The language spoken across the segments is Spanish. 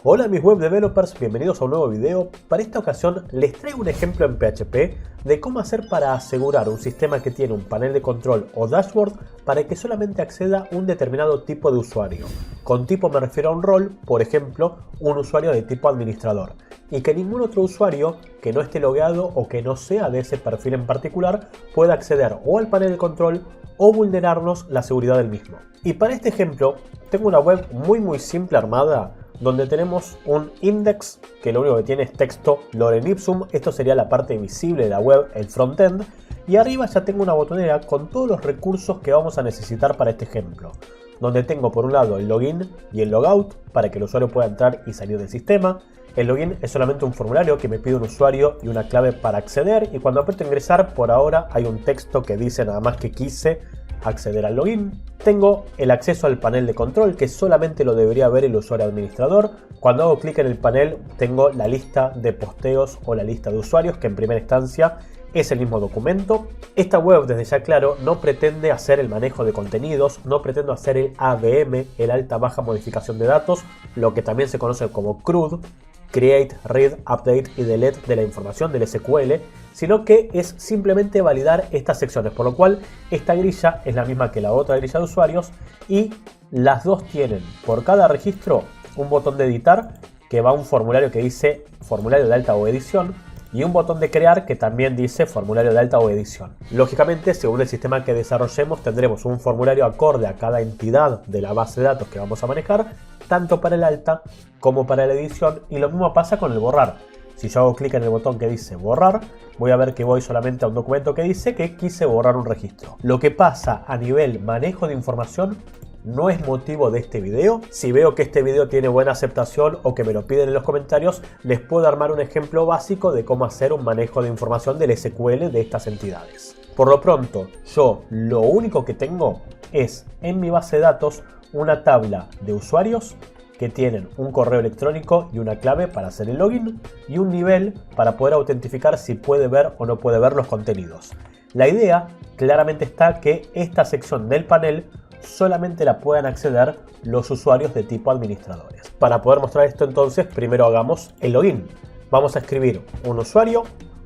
Hola mis web developers, bienvenidos a un nuevo video. Para esta ocasión les traigo un ejemplo en PHP de cómo hacer para asegurar un sistema que tiene un panel de control o dashboard para que solamente acceda un determinado tipo de usuario. Con tipo me refiero a un rol, por ejemplo, un usuario de tipo administrador, y que ningún otro usuario que no esté logueado o que no sea de ese perfil en particular pueda acceder o al panel de control o vulnerarnos la seguridad del mismo. Y para este ejemplo tengo una web muy simple armada donde tenemos un index que lo único que tiene es texto lorem ipsum. Esto sería la parte visible de la web, el frontend, y arriba ya tengo una botonera con todos los recursos que vamos a necesitar para este ejemplo, donde tengo por un lado el login y el logout para que el usuario pueda entrar y salir del sistema. El login es solamente un formulario que me pide un usuario y una clave para acceder, y cuando aprieto ingresar por ahora hay un texto que dice nada más que quise acceder al login. Tengo el acceso al panel de control, que solamente lo debería ver el usuario administrador. Cuando hago clic en el panel tengo la lista de posteos o la lista de usuarios, que en primera instancia es el mismo documento. Esta web, desde ya claro, no pretende hacer el manejo de contenidos, no pretendo hacer el ABM, el alta baja modificación de datos, lo que también se conoce como CRUD, Create, Read, Update y Delete de la información del SQL, sino que es simplemente validar estas secciones, por lo cual esta grilla es la misma que la otra grilla de usuarios y las dos tienen por cada registro un botón de editar que va a un formulario que dice formulario de alta o edición, y un botón de crear que también dice formulario de alta o edición. Lógicamente, según el sistema que desarrollemos, tendremos un formulario acorde a cada entidad de la base de datos que vamos a manejar, tanto para el alta como para la edición, y lo mismo pasa con el borrar. Si yo hago clic en el botón que dice borrar, voy a ver que voy solamente a un documento que dice que quise borrar un registro. Lo que pasa a nivel manejo de información no es motivo de este video. Si veo que este video tiene buena aceptación o que me lo piden en los comentarios, les puedo armar un ejemplo básico de cómo hacer un manejo de información del SQL de estas entidades. Por lo pronto, yo lo único que tengo es en mi base de datos una tabla de usuarios que tienen un correo electrónico y una clave para hacer el login y un nivel para poder autentificar si puede ver o no puede ver los contenidos. La idea claramente está que esta sección del panel solamente la puedan acceder los usuarios de tipo administradores. Para poder mostrar esto, entonces, primero hagamos el login. Vamos a escribir un usuario,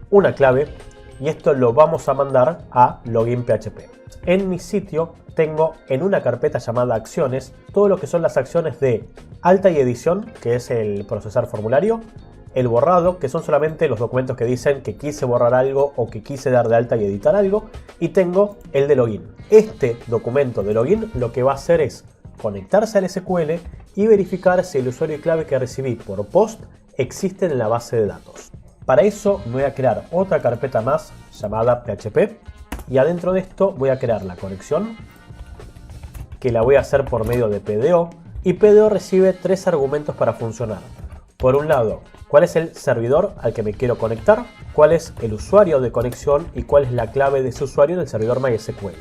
una clave, y esto lo vamos a mandar a login PHP. En mi sitio tengo en una carpeta llamada acciones todo lo que son las acciones de alta y edición, que es el procesar formulario, el borrado, que son solamente los documentos que dicen que quise borrar algo o que quise dar de alta y editar algo, y tengo el de login. Este documento de login lo que va a hacer es conectarse al SQL y verificar si el usuario y clave que recibí por post existen en la base de datos. Para eso voy a crear otra carpeta más llamada PHP, y adentro de esto voy a crear la conexión, que la voy a hacer por medio de PDO, y PDO recibe tres argumentos para funcionar. Por un lado, cuál es el servidor al que me quiero conectar, cuál es el usuario de conexión y cuál es la clave de ese usuario en el servidor MySQL.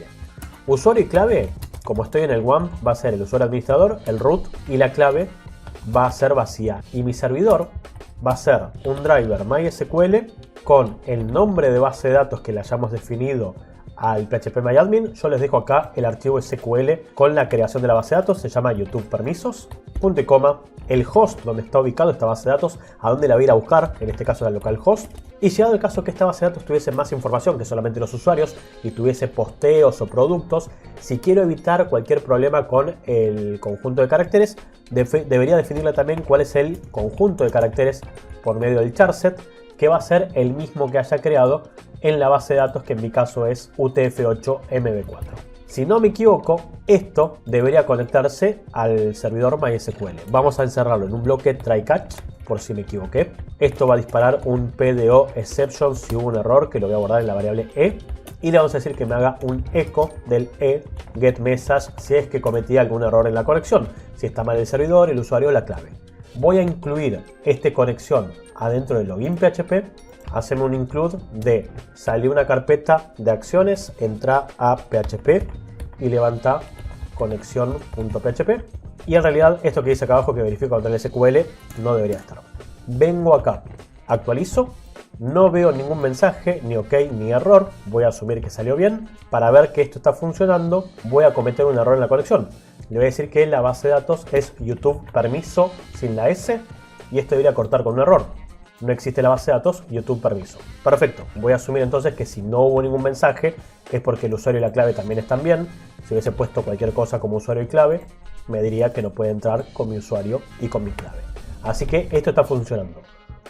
Usuario y clave, como estoy en el WAMP, va a ser el usuario administrador, el root, y la clave va a ser vacía. Y mi servidor va a ser un driver MySQL con el nombre de base de datos que le hayamos definido al phpMyAdmin. Yo les dejo acá el archivo SQL con la creación de la base de datos, se llama YouTube permisos, punto y coma, el host donde está ubicado esta base de datos, a dónde la voy a ir a buscar, en este caso la localhost. Y llegado el caso que esta base de datos tuviese más información que solamente los usuarios y tuviese posteos o productos, si quiero evitar cualquier problema con el conjunto de caracteres, debería definirle también cuál es el conjunto de caracteres por medio del charset, que va a ser el mismo que haya creado en la base de datos, que en mi caso es UTF-8 MB4. Si no me equivoco, esto debería conectarse al servidor MySQL. Vamos a encerrarlo en un bloque try-catch, por si me equivoqué. Esto va a disparar un PDO exception si hubo un error, que lo voy a guardar en la variable e. Y le vamos a decir que me haga un echo del getMessage si es que cometí algún error en la conexión. Si está mal el servidor, el usuario o la clave. Voy a incluir esta conexión adentro del login PHP. Hacemos un include de salir una carpeta de acciones, entra a PHP y levanta conexión.php. Y en realidad esto que dice acá abajo que verifico contra el SQL no debería estar. Vengo acá, actualizo, no veo ningún mensaje, ni ok ni error, voy a asumir que salió bien. Para ver que esto está funcionando voy a cometer un error en la conexión. Le voy a decir que la base de datos es YouTube permiso sin la S y esto debería cortar con un error. No existe la base de datos YouTube permiso. Perfecto, voy a asumir entonces que si no hubo ningún mensaje es porque el usuario y la clave también están bien. Si hubiese puesto cualquier cosa como usuario y clave, me diría que no puede entrar con mi usuario y con mi clave. Así que esto está funcionando.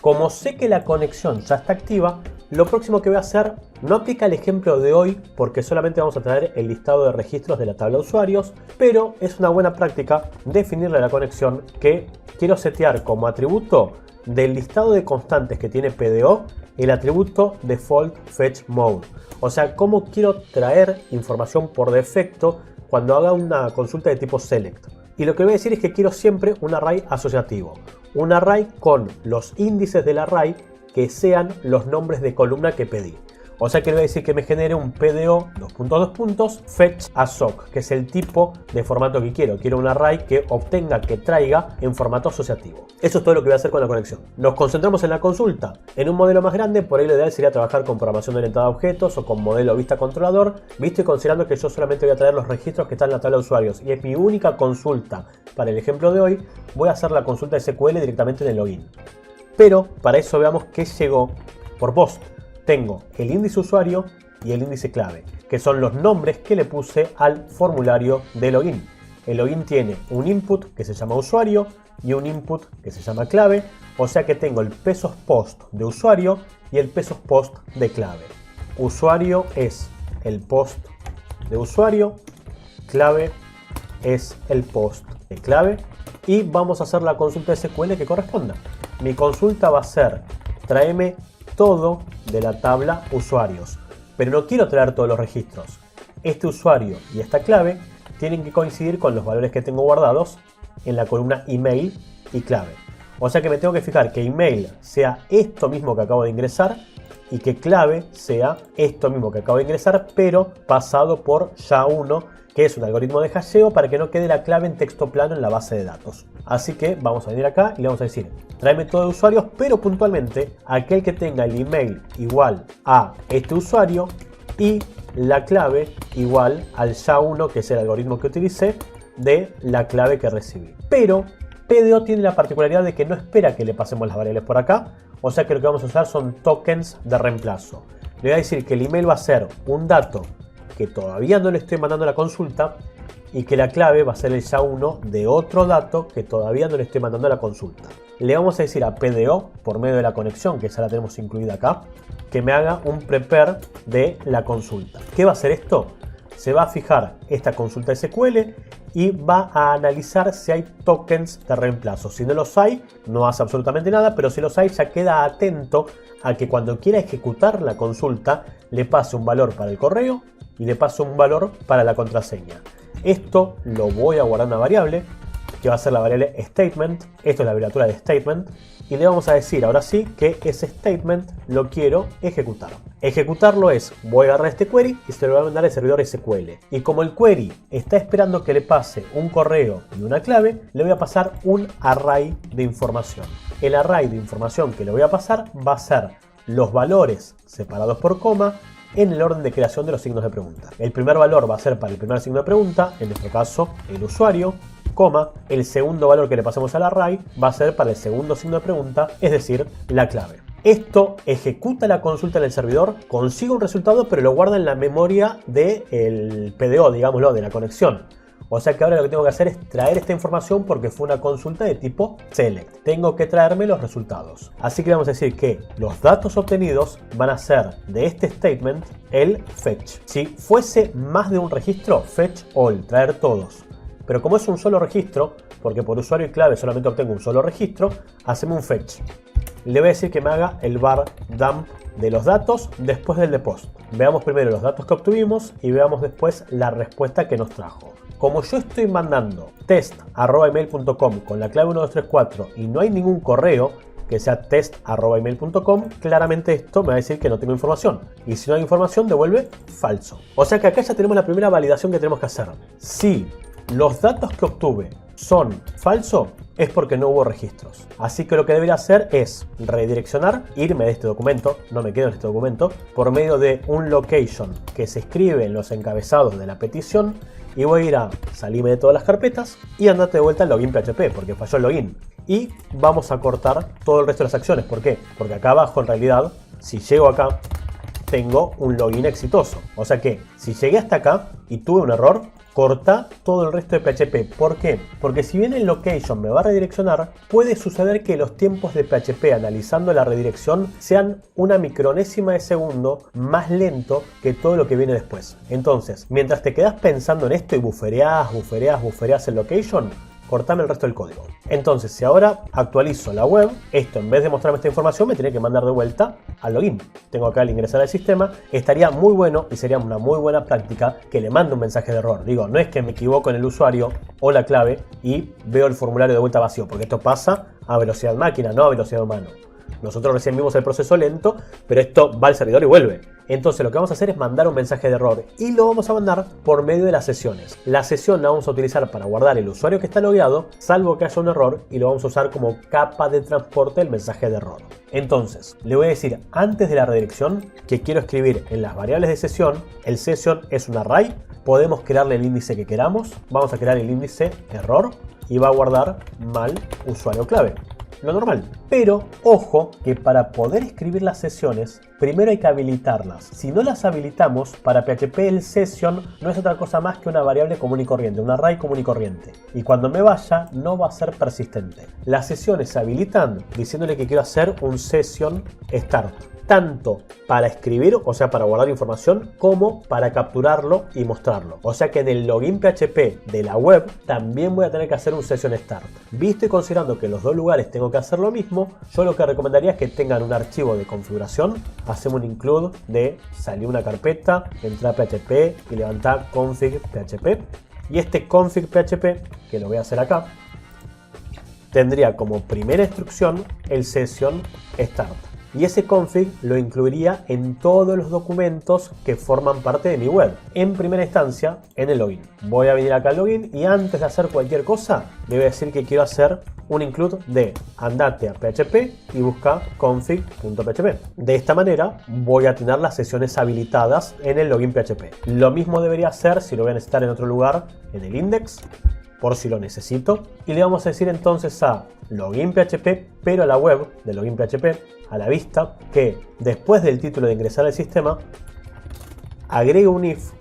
Como sé que la conexión ya está activa, lo próximo que voy a hacer no aplica el ejemplo de hoy porque solamente vamos a traer el listado de registros de la tabla de usuarios, pero es una buena práctica definirle a la conexión que quiero setear como atributo del listado de constantes que tiene PDO el atributo default fetch mode. O sea, cómo quiero traer información por defecto cuando haga una consulta de tipo select. Y lo que voy a decir es que quiero siempre un array asociativo. Un array con los índices del array que sean los nombres de columna que pedí. O sea que le voy a decir que me genere un PDO fetch assoc, que es el tipo de formato que quiero. Quiero un array que obtenga, que traiga en formato asociativo. Eso es todo lo que voy a hacer con la conexión. Nos concentramos en la consulta. En un modelo más grande, por ahí lo ideal sería trabajar con programación orientada a objetos o con modelo vista controlador, visto y considerando que yo solamente voy a traer los registros que están en la tabla de usuarios y es mi única consulta. Para el ejemplo de hoy, voy a hacer la consulta SQL directamente en el login. Pero para eso veamos qué llegó por POST. Tengo el índice usuario y el índice clave, que son los nombres que le puse al formulario de login. El login tiene un input que se llama usuario y un input que se llama clave, o sea que tengo el pesos post de usuario y el pesos post de clave. Usuario es el post de usuario, clave es el post de clave y vamos a hacer la consulta SQL que corresponda. Mi consulta va a ser tráeme todo de la tabla usuarios, pero no quiero traer todos los registros. Este usuario y esta clave tienen que coincidir con los valores que tengo guardados en la columna email y clave. O sea que me tengo que fijar que email sea esto mismo que acabo de ingresar y que clave sea esto mismo que acabo de ingresar, pero pasado por SHA-1, que es un algoritmo de hasheo para que no quede la clave en texto plano en la base de datos. Así que vamos a venir acá y le vamos a decir, tráeme todo de usuarios, pero puntualmente aquel que tenga el email igual a este usuario y la clave igual al SHA-1, que es el algoritmo que utilicé, de la clave que recibí. Pero PDO tiene la particularidad de que no espera que le pasemos las variables por acá, o sea que lo que vamos a usar son tokens de reemplazo. Le voy a decir que el email va a ser un dato que todavía no le estoy mandando a la consulta y que la clave va a ser el SHA-1 de otro dato que todavía no le estoy mandando a la consulta. Le vamos a decir a PDO, por medio de la conexión, que ya la tenemos incluida acá, que me haga un prepare de la consulta. ¿Qué va a hacer esto? Se va a fijar esta consulta SQL y va a analizar si hay tokens de reemplazo. Si no los hay, no hace absolutamente nada, pero si los hay, ya queda atento a que cuando quiera ejecutar la consulta, le pase un valor para el correo y le paso un valor para la contraseña. Esto lo voy a guardar en una variable que va a ser la variable statement. Esto es la abreviatura de statement y le vamos a decir ahora sí que ese statement lo quiero ejecutar. Ejecutarlo es, voy a agarrar este query y se lo voy a mandar al servidor SQL. Y como el query está esperando que le pase un correo y una clave, le voy a pasar un array de información. El array de información que le voy a pasar va a ser los valores separados por coma en el orden de creación de los signos de pregunta. El primer valor va a ser para el primer signo de pregunta, en nuestro caso el usuario, coma, el segundo valor que le pasemos al array va a ser para el segundo signo de pregunta, es decir, la clave. Esto ejecuta la consulta en el servidor, consigue un resultado, pero lo guarda en la memoria del PDO, digámoslo, de la conexión. O sea que ahora lo que tengo que hacer es traer esta información porque fue una consulta de tipo select. Tengo que traerme los resultados. Así que vamos a decir que los datos obtenidos van a ser de este statement el fetch. Si fuese más de un registro, fetch all, traer todos. Pero como es un solo registro, porque por usuario y clave solamente obtengo un solo registro, hacemos un fetch. Le voy a decir que me haga el var dump de los datos después del deposit. Veamos primero los datos que obtuvimos y veamos después la respuesta que nos trajo. Como yo estoy mandando test@email.com con la clave 1234 y no hay ningún correo que sea test@email.com, claramente esto me va a decir que no tengo información. Y si no hay información, devuelve falso. O sea que acá ya tenemos la primera validación que tenemos que hacer. Si los datos que obtuve son falsos, es porque no hubo registros. Así que lo que debería hacer es redireccionar, irme de este documento, no me quedo en este documento, por medio de un location que se escribe en los encabezados de la petición y voy a ir a salirme de todas las carpetas y andate de vuelta al login PHP porque falló el login. y vamos a cortar todo el resto de las acciones. ¿Por qué? Porque acá abajo en realidad, si llego acá, tengo un login exitoso. O sea que si llegué hasta acá y tuve un error, corta todo el resto de PHP. ¿Por qué? Porque si bien el location me va a redireccionar, puede suceder que los tiempos de PHP analizando la redirección sean una micronésima de segundo más lento que todo lo que viene después. Entonces, mientras te quedas pensando en esto y bufereás el location, cortame el resto del código. Entonces, si ahora actualizo la web, esto en vez de mostrarme esta información me tiene que mandar de vuelta al login. Tengo acá el ingresar al sistema. Estaría muy bueno y sería una muy buena práctica que le mande un mensaje de error. Digo, no es que me equivoco en el usuario o la clave y veo el formulario de vuelta vacío, porque esto pasa a velocidad máquina, no a velocidad humana. Nosotros recién vimos el proceso lento, pero esto va al servidor y vuelve. Entonces lo que vamos a hacer es mandar un mensaje de error y lo vamos a mandar por medio de las sesiones. La sesión la vamos a utilizar para guardar el usuario que está logueado, salvo que haya un error, y lo vamos a usar como capa de transporte del mensaje de error. Entonces, le voy a decir antes de la redirección que quiero escribir en las variables de sesión. El session es un array, podemos crearle el índice que queramos. Vamos a crear el índice error y va a guardar mal usuario clave. Lo normal. Pero ojo que para poder escribir las sesiones primero hay que habilitarlas. Si no las habilitamos, para PHP el session no es otra cosa más que una variable común y corriente, un array común y corriente. Y cuando me vaya no va a ser persistente. Las sesiones se habilitan diciéndole que quiero hacer un session start. Tanto para escribir, o sea para guardar información, como para capturarlo y mostrarlo. O sea que en el login PHP de la web también voy a tener que hacer un session start. Visto y considerando que en los dos lugares tengo que hacer lo mismo, yo lo que recomendaría es que tengan un archivo de configuración. Hacemos un include de salir una carpeta, entrar a PHP y levantar config PHP. Y este config PHP, que lo voy a hacer acá, tendría como primera instrucción el session start. Y ese config lo incluiría en todos los documentos que forman parte de mi web. En primera instancia, en el login. Voy a venir acá al login y antes de hacer cualquier cosa, le voy a decir que quiero hacer un include de andate a PHP y busca config.php. De esta manera voy a tener las sesiones habilitadas en el login PHP. Lo mismo debería hacer si lo voy a necesitar en otro lugar, en el index, por si lo necesito. Y le vamos a decir entonces a login PHP, pero a la web de login PHP, a la vista, que después del título de ingresar al sistema, agrego un if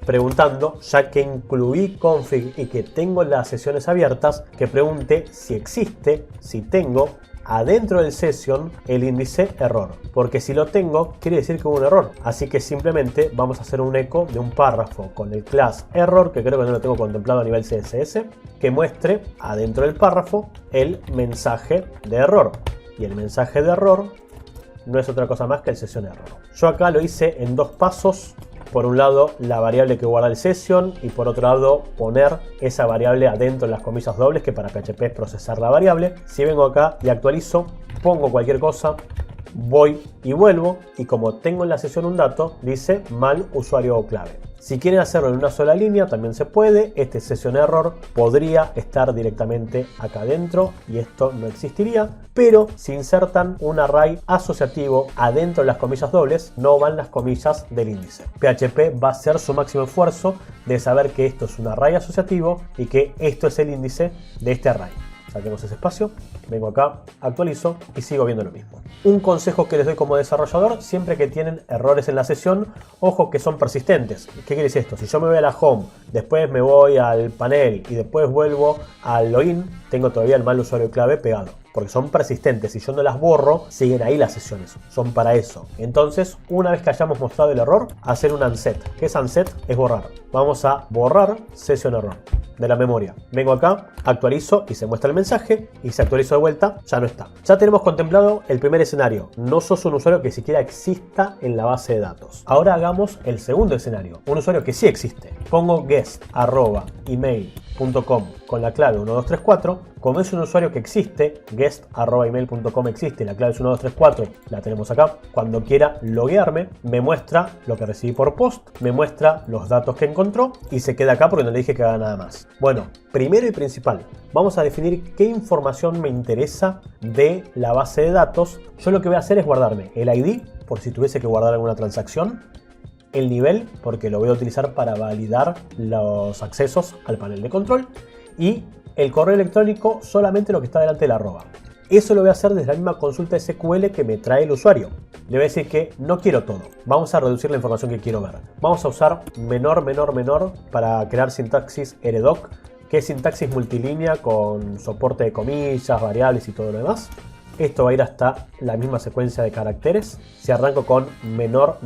preguntando, ya que incluí config y que tengo las sesiones abiertas, que pregunte si existe, si tengo adentro del session el índice error, porque si lo tengo quiere decir que hubo un error. Así que simplemente vamos a hacer un eco de un párrafo con el class error, que creo que no lo tengo contemplado a nivel CSS, que muestre adentro del párrafo el mensaje de error. Y el mensaje de error no es otra cosa más que el session error. Yo acá lo hice en dos pasos. Por un lado la variable que guarda el session y por otro lado poner esa variable adentro en las comillas dobles, que para PHP es procesar la variable. Si vengo acá y actualizo, pongo cualquier cosa, voy y vuelvo, y como tengo en la sesión un dato, dice mal usuario o clave. Si quieren hacerlo en una sola línea también se puede. Este session error podría estar directamente acá adentro y esto no existiría, pero si insertan un array asociativo adentro de las comillas dobles, no van las comillas del índice. PHP va a hacer su máximo esfuerzo de saber que esto es un array asociativo y que esto es el índice de este array. Saquemos ese espacio, vengo acá, actualizo y sigo viendo lo mismo. Un consejo que les doy como desarrollador: siempre que tienen errores en la sesión, ojo que son persistentes. ¿Qué quiere decir esto? Si yo me voy a la home, después me voy al panel y después vuelvo al login, tengo todavía el mal usuario clave pegado, porque son persistentes. Si yo no las borro, siguen ahí las sesiones, son para eso. Entonces, una vez que hayamos mostrado el error, hacer un unset. ¿Qué es unset? Es borrar. Vamos a borrar session error de la memoria. Vengo acá, actualizo y se muestra el mensaje, y si actualizo de vuelta ya no está. Ya tenemos contemplado el primer escenario: no sos un usuario que siquiera exista en la base de datos. Ahora hagamos el segundo escenario: un usuario que sí existe. Pongo guest@email.com con la clave 1234. Como es un usuario que existe, guest@email.com existe, la clave es 1234, la tenemos acá. Cuando quiera loguearme, me muestra lo que recibí por post, me muestra los datos que encontró y se queda acá porque no le dije que haga nada más. Bueno, primero y principal, vamos a definir qué información me interesa de la base de datos. Yo lo que voy a hacer es guardarme el ID, por si tuviese que guardar alguna transacción, el nivel, porque lo voy a utilizar para validar los accesos al panel de control, y el correo electrónico solamente lo que está delante de la arroba. Eso lo voy a hacer desde la misma consulta SQL que me trae el usuario. Le voy a decir que no quiero todo. Vamos a reducir la información que quiero ver. Vamos a usar menor para crear sintaxis heredoc, que es sintaxis multilínea con soporte de comillas, variables y todo lo demás. Esto va a ir hasta la misma secuencia de caracteres. Si arranco con menor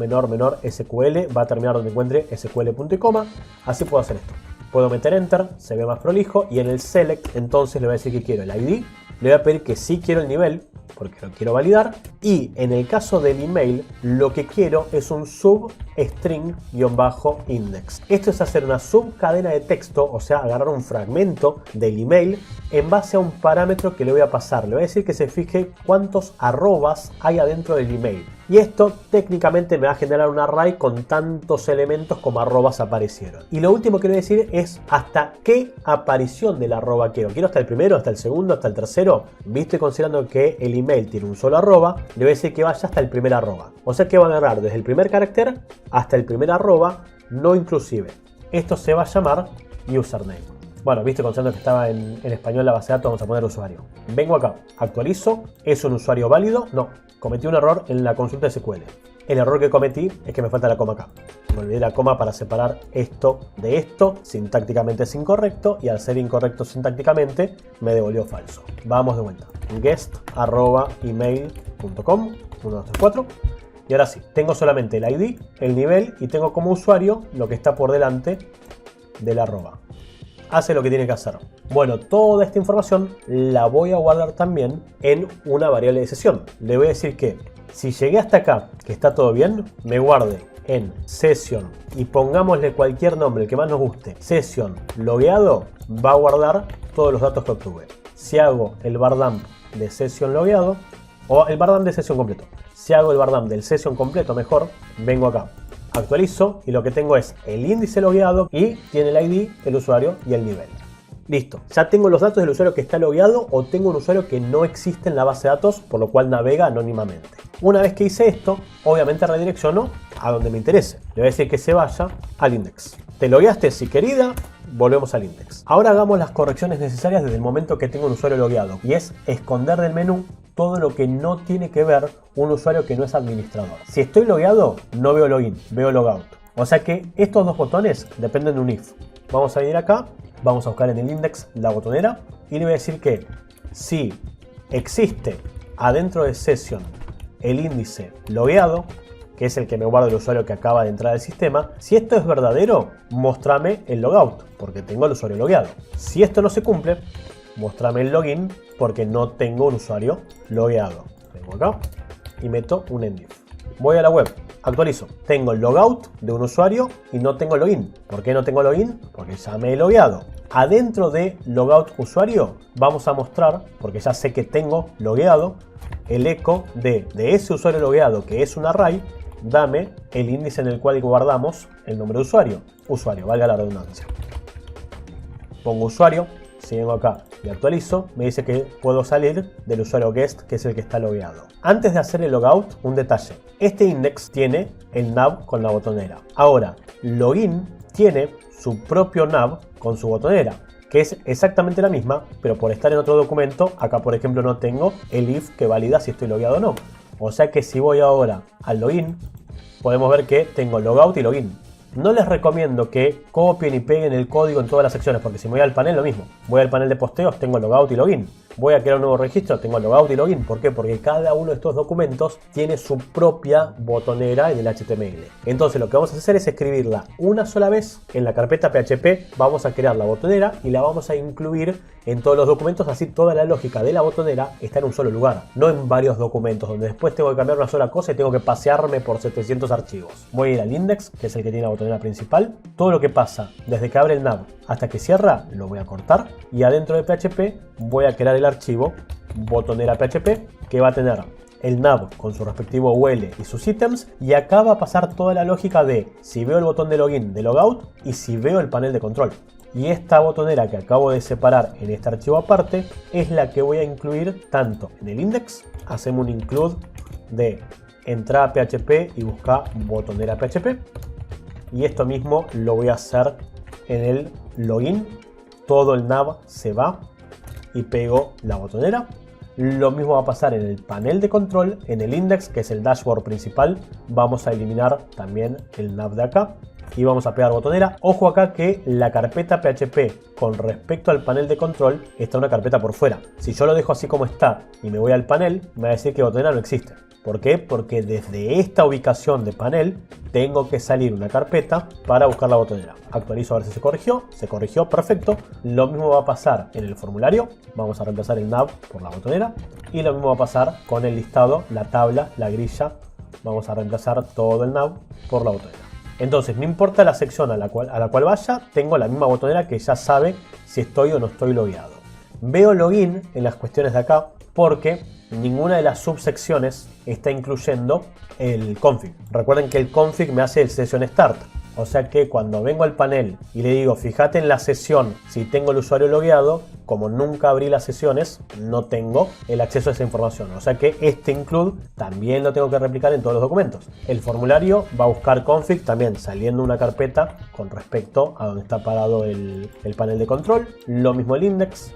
SQL, va a terminar donde encuentre SQL punto y coma. Así puedo hacer esto. Puedo meter enter, se ve más prolijo, y en el select entonces le voy a decir que quiero el ID. Le voy a pedir que sí quiero el nivel, porque lo quiero validar. Y en el caso del email, lo que quiero es un substring-index. Esto es hacer una subcadena de texto, o sea, agarrar un fragmento del email en base a un parámetro que le voy a pasar. Le voy a decir que se fije cuántos arrobas hay adentro del email. Y esto técnicamente me va a generar un array con tantos elementos como arrobas aparecieron. Y lo último que le voy a decir es hasta qué aparición del arroba quiero. ¿Quiero hasta el primero, hasta el segundo, hasta el tercero? Visto y considerando que el email tiene un solo arroba, le voy a decir que vaya hasta el primer arroba. O sea que va a agarrar desde el primer carácter hasta el primer arroba, no inclusive. Esto se va a llamar username. Bueno, viste, considerando que estaba en español la base de datos, vamos a poner usuario. Vengo acá, actualizo, ¿es un usuario válido? No, cometí un error en la consulta SQL. El error que cometí es que me falta la coma acá. Me olvidé la coma para separar esto de esto, sintácticamente es incorrecto, y al ser incorrecto sintácticamente, me devolvió falso. Vamos de vuelta. guest@email.com, 1234. Y ahora sí, tengo solamente el ID, el nivel, y tengo como usuario lo que está por delante del arroba. Hace lo que tiene que hacer. Bueno, toda esta información la voy a guardar también en una variable de sesión. Le voy a decir que si llegué hasta acá, que está todo bien, me guarde en session y pongámosle cualquier nombre, el que más nos guste. Session logueado va a guardar todos los datos que obtuve. Si hago el bardamp de session logueado, o el bardamp de session completo. Si hago el bardamp del session completo, mejor, vengo acá. Actualizo y lo que tengo es el índice logueado y tiene el ID, el usuario y el nivel. Listo, ya tengo los datos del usuario que está logueado o tengo un usuario que no existe en la base de datos, por lo cual navega anónimamente. Una vez que hice esto, obviamente redirecciono a donde me interese. Le voy a decir que se vaya al index. Te logueaste, sí querida, volvemos al index. Ahora hagamos las correcciones necesarias desde el momento que tengo un usuario logueado, y es esconder del menú todo lo que no tiene que ver un usuario que no es administrador. Si estoy logueado, no veo login, veo logout. O sea que estos dos botones dependen de un if. Vamos a venir acá, vamos a buscar en el index la botonera y le voy a decir que si existe adentro de session el índice logueado, que es el que me guarda el usuario que acaba de entrar al sistema, si esto es verdadero, mostrame el logout, porque tengo el usuario logueado. Si esto no se cumple, mostrame el login, porque no tengo un usuario logueado. Vengo acá y meto un endif. Voy a la web, actualizo. Tengo el logout de un usuario y no tengo login. ¿Por qué no tengo login? Porque ya me he logueado. Adentro de logout usuario vamos a mostrar, porque ya sé que tengo logueado, el eco de ese usuario logueado, que es un array. Dame el índice en el cual guardamos el nombre de usuario. Usuario, valga la redundancia. Pongo usuario. Si vengo acá y actualizo, me dice que puedo salir del usuario guest, que es el que está logueado. Antes de hacer el logout, un detalle. Este index tiene el nav con la botonera. Ahora, login tiene su propio nav con su botonera, que es exactamente la misma, pero por estar en otro documento, acá por ejemplo no tengo el if que valida si estoy logueado o no. O sea que si voy ahora al login, podemos ver que tengo logout y login. No les recomiendo que copien y peguen el código en todas las secciones, porque si me voy al panel, lo mismo. Voy al panel de posteos, tengo logout y login. Voy a crear un nuevo registro, tengo logout y login. ¿Por qué? Porque cada uno de estos documentos tiene su propia botonera en el HTML. Entonces lo que vamos a hacer es escribirla una sola vez en la carpeta PHP. Vamos a crear la botonera y la vamos a incluir en todos los documentos. Así toda la lógica de la botonera está en un solo lugar, no en varios documentos, donde después tengo que cambiar una sola cosa y tengo que pasearme por 700 archivos. Voy a ir al index, que es el que tiene la botonera principal. Todo lo que pasa desde que abre el nav hasta que cierra lo voy a cortar, y adentro de PHP voy a crear el archivo botonera PHP, que va a tener el nav con su respectivo UL y sus ítems, y acá va a pasar toda la lógica de si veo el botón de login, de logout, y si veo el panel de control. Y esta botonera que acabo de separar en este archivo aparte es la que voy a incluir tanto en el index. Hacemos un include de entrar a PHP y buscar botonera PHP, y esto mismo lo voy a hacer en el login todo el nav se va y pego la botonera. Lo mismo va a pasar en el panel de control, en el index, que es el dashboard principal. Vamos a eliminar también el nav de acá y vamos a pegar botonera. Ojo acá que la carpeta PHP con respecto al panel de control está una carpeta por fuera. Si yo lo dejo así como está y me voy al panel, me va a decir que botonera no existe. ¿Por qué? Porque desde esta ubicación de panel tengo que salir una carpeta para buscar la botonera. Actualizo a ver si se corrigió, perfecto. Lo mismo va a pasar en el formulario, vamos a reemplazar el nav por la botonera. Y lo mismo va a pasar con el listado, la tabla, la grilla, vamos a reemplazar todo el nav por la botonera. Entonces, no importa la sección a la cual vaya, tengo la misma botonera que ya sabe si estoy o no estoy logueado. Veo login en las cuestiones de acá porque ninguna de las subsecciones está incluyendo el config. Recuerden que el config me hace el session start. O sea que cuando vengo al panel y le digo, fíjate en la sesión si tengo el usuario logueado, como nunca abrí las sesiones, no tengo el acceso a esa información. O sea que este include también lo tengo que replicar en todos los documentos. El formulario va a buscar config también saliendo una carpeta con respecto a donde está parado el panel de control. Lo mismo el index.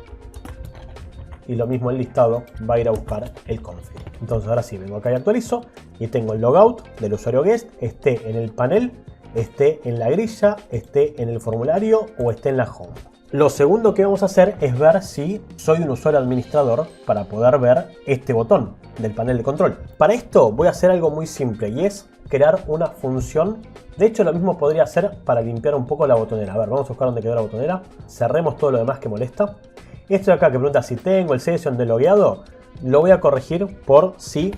Y lo mismo el listado va a ir a buscar el config. Entonces ahora sí, vengo acá y actualizo y tengo el logout del usuario guest, esté en el panel, esté en la grilla, esté en el formulario o esté en la home. Lo segundo que vamos a hacer es ver si soy un usuario administrador para poder ver este botón del panel de control. Para esto voy a hacer algo muy simple y es crear una función. De hecho, lo mismo podría hacer para limpiar un poco la botonera. A ver, vamos a buscar dónde quedó la botonera. Cerremos todo lo demás que molesta. Esto de acá que pregunta si tengo el session de logueado, lo voy a corregir por si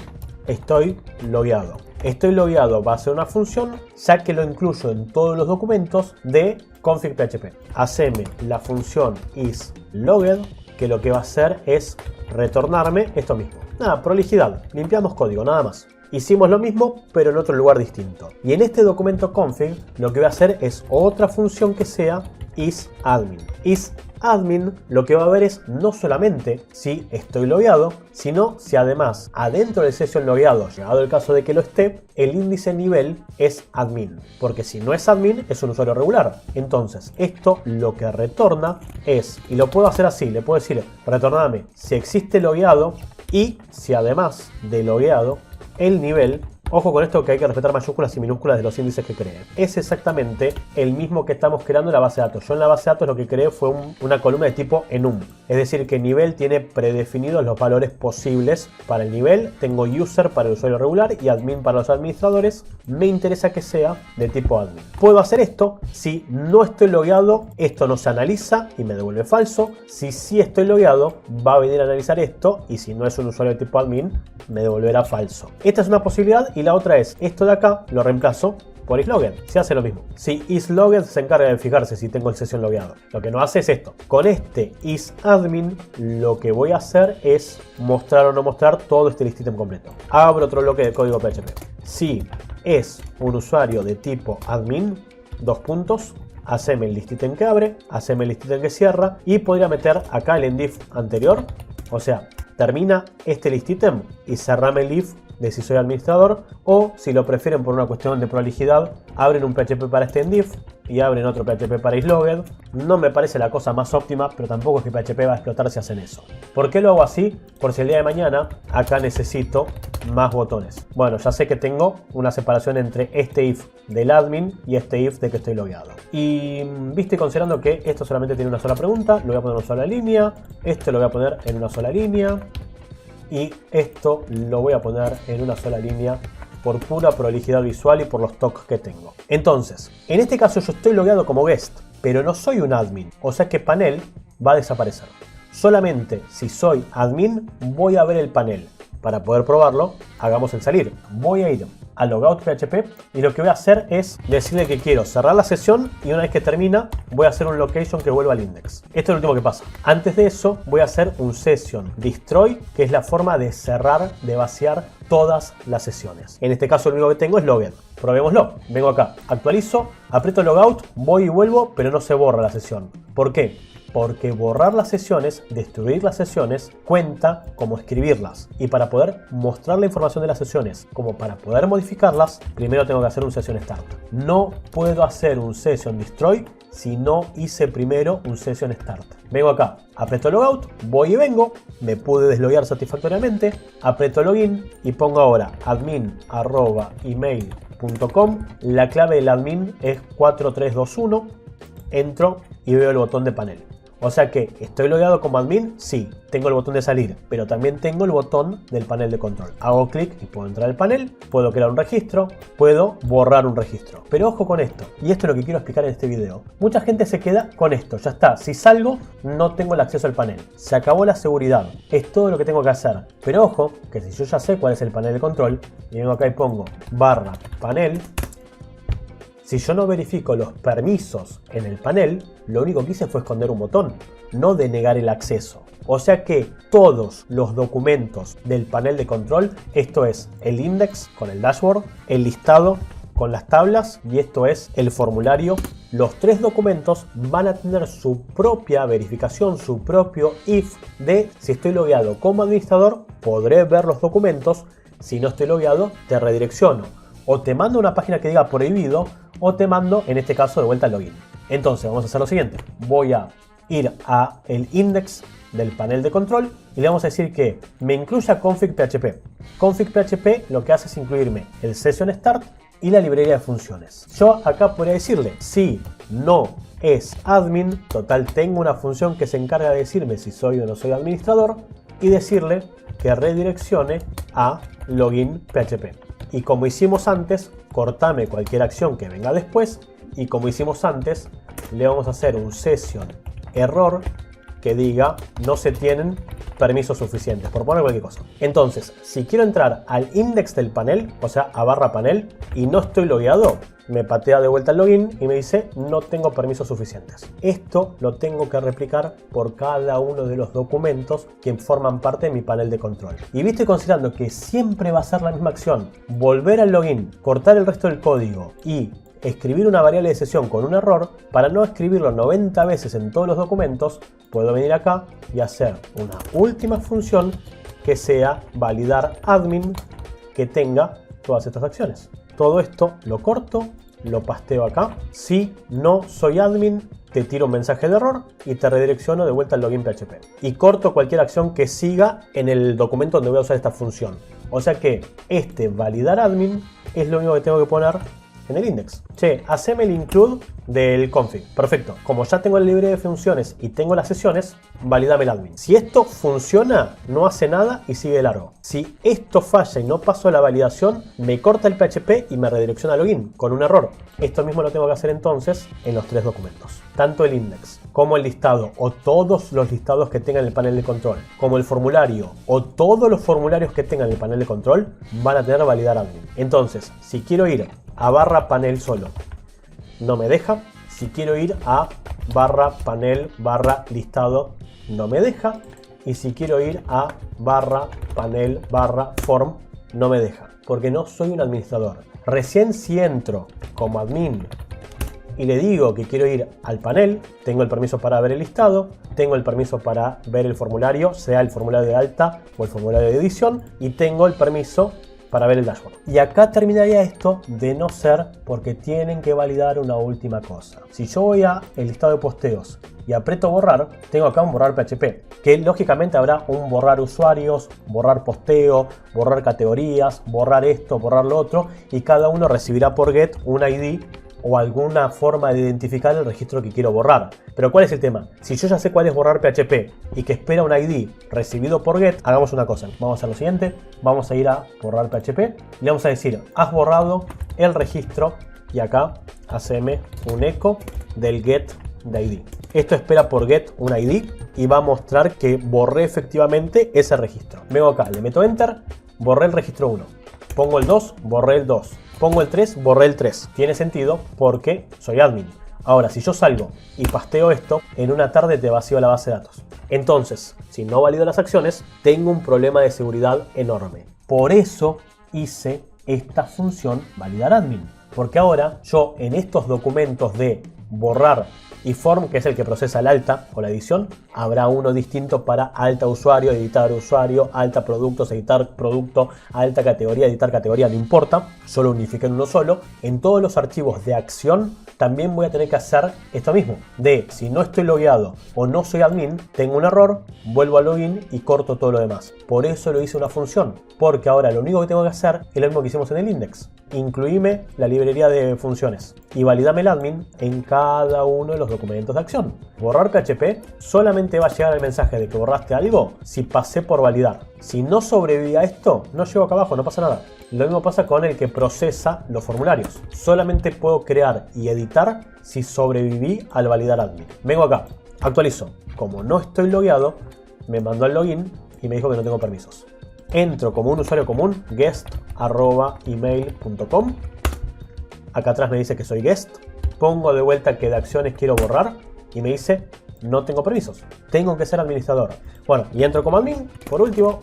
estoy logueado. Estoy logueado va a ser una función, ya que lo incluyo en todos los documentos de config PHP. Haceme la función isLogged, que lo que va a hacer es retornarme esto mismo. Nada, prolijidad, limpiamos código, nada más. Hicimos lo mismo, pero en otro lugar distinto. Y en este documento config, lo que voy a hacer es otra función que sea isAdmin. IsAdmin lo que va a ver es no solamente si estoy logueado, sino si además adentro del session logueado, llegado el caso de que lo esté, el índice nivel es admin. Porque si no es admin, es un usuario regular. Entonces, esto lo que retorna es, y lo puedo hacer así, le puedo decir, retorname si existe logueado y si además de logueado, el nivel. Ojo con esto que hay que respetar mayúsculas y minúsculas de los índices que creen. Es exactamente el mismo que estamos creando en la base de datos. Yo en la base de datos lo que creé fue una columna de tipo enum. Es decir, que nivel tiene predefinidos los valores posibles para el nivel. Tengo user para el usuario regular y admin para los administradores. Me interesa que sea de tipo admin. Puedo hacer esto. Si no estoy logueado, esto no se analiza y me devuelve falso. Si sí estoy logueado, va a venir a analizar esto. Y si no es un usuario de tipo admin, me devolverá falso. Esta es una posibilidad. Y la otra es, esto de acá lo reemplazo por isLogged. Se hace lo mismo. Si isLogged se encarga de fijarse si tengo el session logueado. Lo que no hace es esto. Con este isAdmin lo que voy a hacer es mostrar o no mostrar todo este list item completo. Abro otro bloque de código PHP. Si es un usuario de tipo admin, dos puntos, haceme el list item que abre, haceme el list item que cierra y podría meter acá el endif anterior. O sea, termina este list item y cerrame el if de si soy administrador, o si lo prefieren por una cuestión de prolijidad, abren un PHP para este endif y abren otro PHP para isLogged. No me parece la cosa más óptima, pero tampoco es que PHP va a explotar si hacen eso. ¿Por qué lo hago así? Por si el día de mañana acá necesito más botones. Bueno, ya sé que tengo una separación entre este if del admin y este if de que estoy logueado. Y viste, considerando que esto solamente tiene una sola pregunta, lo voy a poner en una sola línea, esto lo voy a poner en una sola línea, y esto lo voy a poner en una sola línea por pura prolijidad visual y por los toques que tengo. Entonces, en este caso yo estoy logueado como guest, pero no soy un admin, o sea que panel va a desaparecer. Solamente si soy admin voy a ver el panel. Para poder probarlo, hagamos el salir. Voy a ir a logout PHP y lo que voy a hacer es decirle que quiero cerrar la sesión y una vez que termina voy a hacer un location que vuelva al index. Esto es lo último que pasa. Antes de eso voy a hacer un session destroy, que es la forma de cerrar, de vaciar todas las sesiones. En este caso lo único que tengo es logged. Probémoslo. Vengo acá, actualizo, aprieto logout, voy y vuelvo, pero no se borra la sesión. ¿Por qué? Porque borrar las sesiones, destruir las sesiones, cuenta como escribirlas. Y para poder mostrar la información de las sesiones, como para poder modificarlas, primero tengo que hacer un session start. No puedo hacer un session destroy si no hice primero un session start. Vengo acá, aprieto logout, voy y vengo, me pude desloguear satisfactoriamente, aprieto login y pongo ahora admin@email.com. La clave del admin es 4321, entro y veo el botón de panel. O sea que, ¿estoy logueado como admin? Sí, tengo el botón de salir, pero también tengo el botón del panel de control. Hago clic y puedo entrar al panel, puedo crear un registro, puedo borrar un registro. Pero ojo con esto, y esto es lo que quiero explicar en este video. Mucha gente se queda con esto, ya está, si salgo no tengo el acceso al panel. Se acabó la seguridad, es todo lo que tengo que hacer. Pero ojo, que si yo ya sé cuál es el panel de control, y vengo acá y pongo /panel, si yo no verifico los permisos en el panel, lo único que hice fue esconder un botón, no denegar el acceso. O sea que todos los documentos del panel de control, esto es el index con el dashboard, el listado con las tablas y esto es el formulario, los tres documentos van a tener su propia verificación, su propio if de si estoy logueado como administrador, podré ver los documentos, si no estoy logueado, te redirecciono. O te mando una página que diga prohibido, o te mando, en este caso, de vuelta al login. Entonces, vamos a hacer lo siguiente. Voy a ir a el index del panel de control y le vamos a decir que me incluya config.php. Config.php lo que hace es incluirme el session start y la librería de funciones. Yo acá podría decirle, si no es admin, total tengo una función que se encarga de decirme si soy o no soy administrador, y decirle que redireccione a login.php. Y como hicimos antes, cortame cualquier acción que venga después. Y como hicimos antes, le vamos a hacer un session error que diga no se tienen permisos suficientes, por poner cualquier cosa. Entonces, si quiero entrar al index del panel, o sea, a /panel, y no estoy logueado, me patea de vuelta el login y me dice no tengo permisos suficientes. Esto lo tengo que replicar por cada uno de los documentos que forman parte de mi panel de control. Y viste, considerando que siempre va a ser la misma acción, volver al login, cortar el resto del código y escribir una variable de sesión con un error, para no escribirlo 90 veces en todos los documentos, puedo venir acá y hacer una última función que sea validar admin que tenga todas estas acciones. Todo esto lo corto, lo pasteo acá. Si no soy admin, te tiro un mensaje de error y te redirecciono de vuelta al login PHP. Y corto cualquier acción que siga en el documento donde voy a usar esta función. O sea que este validar admin es lo único que tengo que poner en el index. Che, haceme el include del config. Perfecto. Como ya tengo la librería de funciones y tengo las sesiones, validame el admin. Si esto funciona, no hace nada y sigue de largo. Si esto falla y no paso la validación, me corta el PHP y me redirecciona a login con un error. Esto mismo lo tengo que hacer entonces en los tres documentos. Tanto el index como el listado o todos los listados que tengan el panel de control, como el formulario o todos los formularios que tengan el panel de control, van a tener validar admin. Entonces, si quiero ir a /panel solo, no me deja. Si quiero ir a /panel /listado, no me deja. Y si quiero ir a /panel /form, no me deja, porque no soy un administrador. Recién si entro como admin y le digo que quiero ir al panel, tengo el permiso para ver el listado, tengo el permiso para ver el formulario, sea el formulario de alta o el formulario de edición, y tengo el permiso para ver el dashboard. Y acá terminaría esto, de no ser porque tienen que validar una última cosa. Si yo voy a el listado de posteos y aprieto borrar, tengo acá un borrar PHP, que lógicamente habrá un borrar usuarios, borrar posteo, borrar categorías, borrar esto, borrar lo otro, y cada uno recibirá por get un ID o alguna forma de identificar el registro que quiero borrar. Pero ¿cuál es el tema? Si yo ya sé cuál es borrar PHP y que espera un ID recibido por get, hagamos una cosa. Vamos a hacer lo siguiente. Vamos a ir a borrar PHP y le vamos a decir, has borrado el registro, y acá haceme un eco del get de ID. Esto espera por get un ID y va a mostrar que borré efectivamente ese registro. Vengo acá, le meto enter, borré el registro 1. Pongo el 2, borré el 2. Pongo el 3, borré el 3. Tiene sentido porque soy admin. Ahora, si yo salgo y pasteo esto, en una tarde te vacío la base de datos. Entonces, si no valido las acciones, tengo un problema de seguridad enorme. Por eso hice esta función validar admin. Porque ahora yo en estos documentos de borrar y form, que es el que procesa el alta o la edición, habrá uno distinto para alta usuario, editar usuario, alta productos, editar producto, alta categoría, editar categoría, no importa, solo unifiquen uno solo. En todos los archivos de acción también voy a tener que hacer esto mismo, de si no estoy logueado o no soy admin, tengo un error, vuelvo a login y corto todo lo demás. Por eso lo hice una función, porque ahora lo único que tengo que hacer es lo mismo que hicimos en el index. Incluíme la librería de funciones y validame el admin en cada uno de los documentos de acción. Borrar PHP solamente va a llegar el mensaje de que borraste algo si pasé por validar. Si no sobreviví a esto, no llego acá abajo, no pasa nada. Lo mismo pasa con el que procesa los formularios. Solamente puedo crear y editar si sobreviví al validar admin. Vengo acá, actualizo. Como no estoy logueado, me mandó al login y me dijo que no tengo permisos. Entro como un usuario común, guest@email.com. Acá atrás me dice que soy guest. Pongo de vuelta que de acciones quiero borrar y me dice no tengo permisos. Tengo que ser administrador. Bueno, y entro como admin, por último.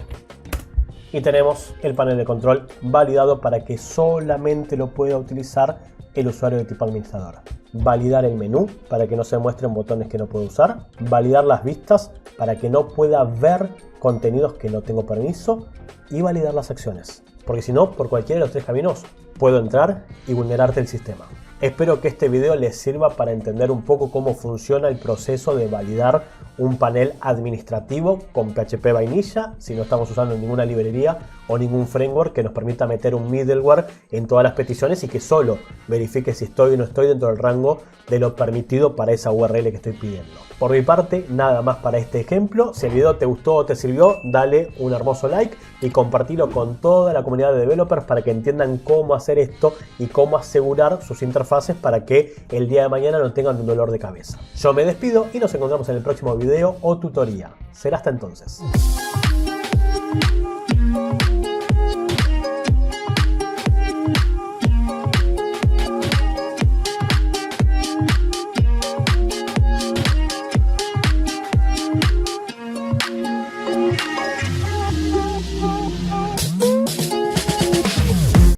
Y tenemos el panel de control validado para que solamente lo pueda utilizar el usuario de tipo administrador. Validar el menú para que no se muestren botones que no puedo usar. Validar las vistas para que no pueda ver contenidos que no tengo permiso. Y validar las acciones. Porque si no, por cualquiera de los tres caminos puedo entrar y vulnerarte el sistema. Espero que este video les sirva para entender un poco cómo funciona el proceso de validar un panel administrativo con PHP vainilla, si no estamos usando ninguna librería o ningún framework que nos permita meter un middleware en todas las peticiones y que solo verifique si estoy o no estoy dentro del rango de lo permitido para esa URL que estoy pidiendo. Por mi parte, nada más para este ejemplo. Si el video te gustó o te sirvió, dale un hermoso like y compartilo con toda la comunidad de developers para que entiendan cómo hacer esto y cómo asegurar sus interfaces para que el día de mañana no tengan un dolor de cabeza. Yo me despido y nos encontramos en el próximo video o tutoría. Será hasta entonces.